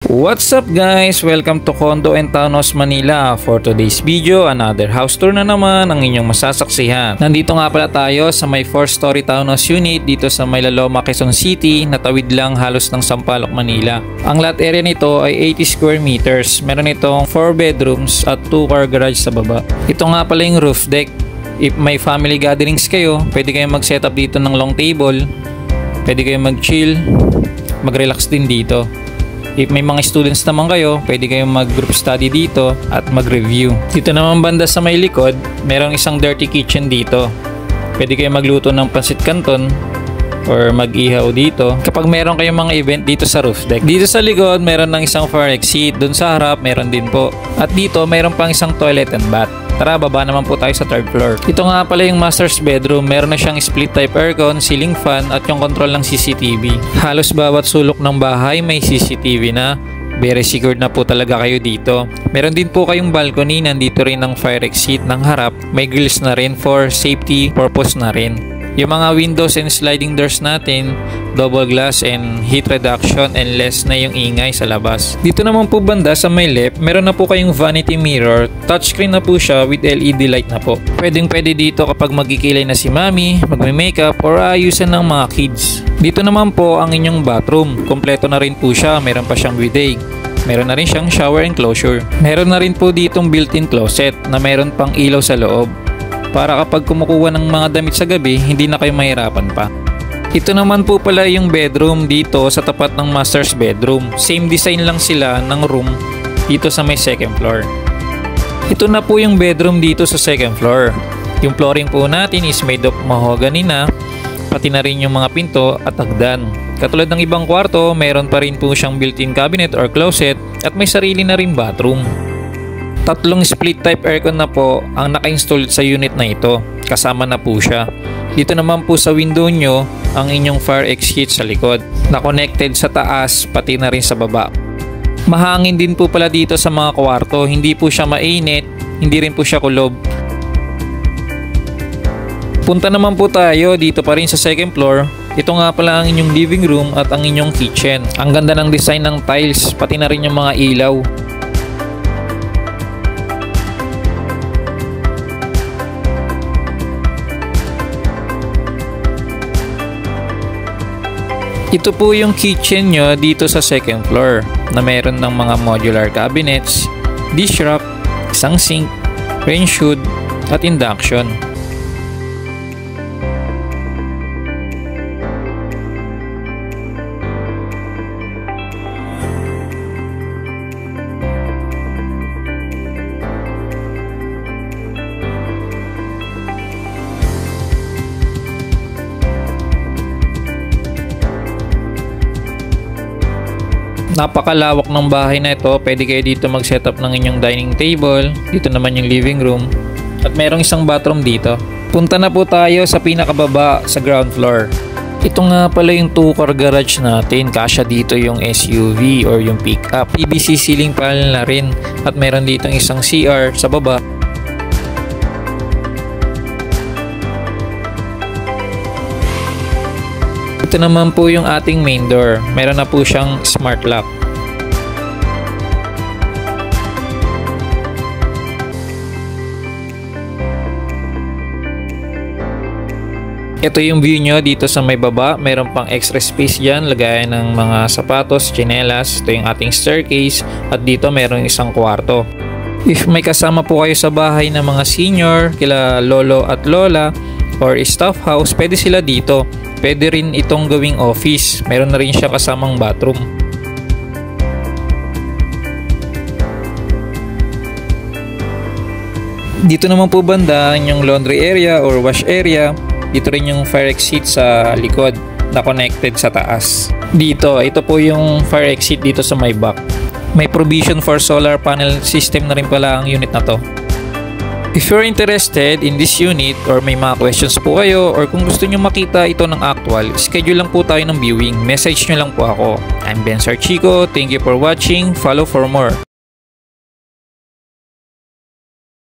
What's up guys? Welcome to Condo and Townhouse Manila. For today's video, another house tour na naman ang inyong masasaksihan. Nandito nga pala tayo sa may 4-story townhouse unit dito sa may Laloma, Quezon City, natawid lang halos ng Sampaloc, Manila. Ang lot area nito ay 80 square meters. Meron itong 4 bedrooms at 2 car garage sa baba. Ito nga pala yung roof deck. If may family gatherings kayo, pwede kayong mag-setup dito ng long table. Pwede kayong mag-chill, mag-relax din dito. If may mga students naman kayo, pwede kayong mag-group study dito at mag-review. Dito naman banda sa may likod, merong isang dirty kitchen dito. Pwede kayong magluto ng pansit canton or mag-ihaw dito kapag meron kayong mga event dito sa roof deck. Dito sa likod, meron ng isang fire exit. Doon sa harap, meron din po. At dito, meron pang isang toilet and bath. Tara, baba naman po tayo sa 3rd floor. Ito nga pala yung master's bedroom. Meron na siyang split type aircon, ceiling fan at yung control ng CCTV. Halos bawat sulok ng bahay may CCTV na. Very secured na po talaga kayo dito. Meron din po kayong balcony. Nandito rin ang fire exit ng harap. May grills na rin for safety purpose na rin. Yung mga windows and sliding doors natin, double glass and heat reduction and less na yung ingay sa labas. Dito naman po banda sa may left, meron na po kayong vanity mirror. Touchscreen na po siya with LED light na po. Pwede dito kapag magkikilay na si mami, magme-makeup or ayusan ng mga kids. Dito naman po ang inyong bathroom. Kompleto na rin po siya, meron pa siyang bidet. Meron na rin siyang shower enclosure. Meron na rin po ditong built-in closet na meron pang ilaw sa loob. Para kapag kumukuha ng mga damit sa gabi, hindi na kayo mahirapan pa. Ito naman po pala yung bedroom dito sa tapat ng master's bedroom. Same design lang sila ng room dito sa may 2nd floor. Ito na po yung bedroom dito sa 2nd floor. Yung flooring po natin is made of mahogany na, pati na rin yung mga pinto at hagdan. Katulad ng ibang kwarto, meron pa rin po siyang built-in cabinet or closet at may sarili na rin bathroom. 3 split type aircon na po ang naka-install sa unit na ito. Kasama na po siya. Dito naman po sa window nyo ang inyong fire exit sa likod. Na-connected sa taas pati na rin sa baba. Mahangin din po pala dito sa mga kwarto. Hindi po siya mainit, hindi rin po siya kulob. Punta naman po tayo dito pa rin sa 2nd floor. Ito nga pala ang inyong living room at ang inyong kitchen. Ang ganda ng design ng tiles pati na rin yung mga ilaw. Ito po yung kitchen nyo dito sa 2nd floor na meron ng mga modular cabinets, dish rack, isang sink, range hood at induction. Napakalawak ng bahay na ito. Pwede kayo dito mag-setup ng inyong dining table. Dito naman yung living room. At merong isang bathroom dito. Punta na po tayo sa pinakababa sa ground floor. Ito nga pala yung 2-car garage natin. Kasya dito yung SUV or yung pickup. PVC ceiling panel na rin. At meron dito isang CR sa baba. Ito naman po yung ating main door. Meron na po siyang smart lock. Ito yung view nyo dito sa may baba. Meron pang extra space dyan. Lagayan ng mga sapatos, tsinelas. Ito yung ating staircase. At dito meron isang kwarto. If may kasama po kayo sa bahay ng mga senior, kila lolo at lola, or staff house, pwede sila dito. Pwede rin itong gawing office. Meron na rin siya kasamang bathroom. Dito naman po banda yung laundry area or wash area. Dito rin yung fire exit sa likod na connected sa taas. Dito, ito po yung fire exit dito sa may back. May provision for solar panel system na rin pala ang unit na to. If you're interested in this unit or may mga questions po kayo or kung gusto nyo makita ito ng actual, schedule lang po tayo ng viewing. Message nyo lang po ako. I'm Ben Sarchico. Thank you for watching. Follow for more.